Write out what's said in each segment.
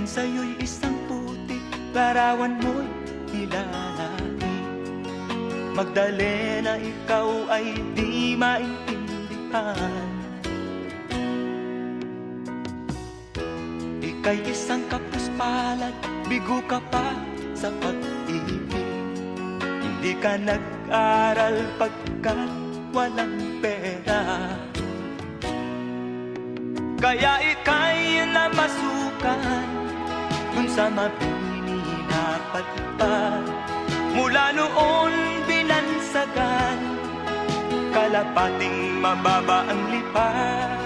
Tingin sa'yo'y isang putik, larawan mo'y nilalaki. Magdalena, ikaw ay di maintindihan. Ika'y isang kapuspalad, bigo ka pa sa pag-ibig. Hindi ka nag-aral pagkat walang pera, kaya ika'y namasukan dun sa mabini na patpad. Mula noon binansagan, kalapating mababa ang lipad.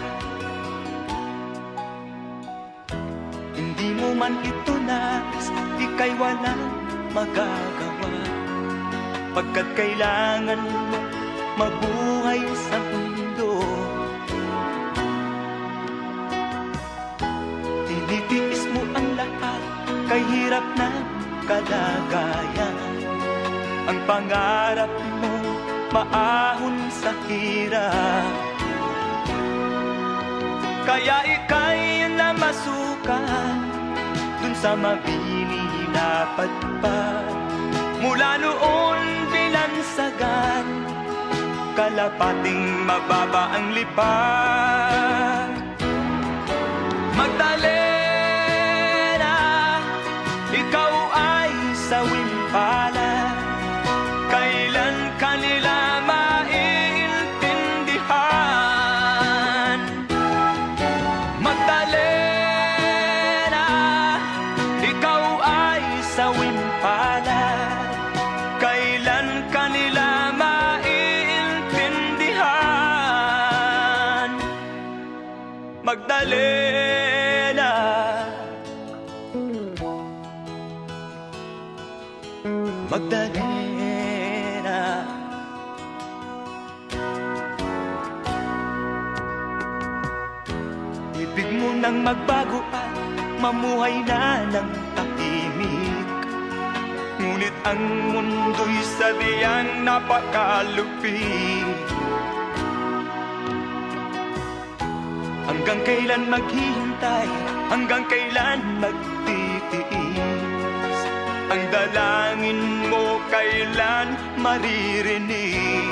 Hindi mo man ito nais, ika'y walang magagawa, pagkat kailangan mo mabuhay sa mundo. Tinitiis mo ang lahat, kay hirap na kalagayan. Ang pangarap mo maahon sa hirap, kaya ika'y namasukan dun sa mabini na patpad. Mula noon binansagan, kalapating mababa ang lipad. Magdalena, ikaw ay sawing palad, kailan kanila maiintindihan? Magdalena, ikaw ay sawing palad, kailan kanila maiintindihan? Magdalena, Magdalena. Ibig mo nang magbago at mamuhay na ng tahimik, ngunit ang mundo'y sadyang napakalupit. Hanggang kailan maghihintay, hanggang kailan magtitiis? Ang dalangin mo kailan maririnig?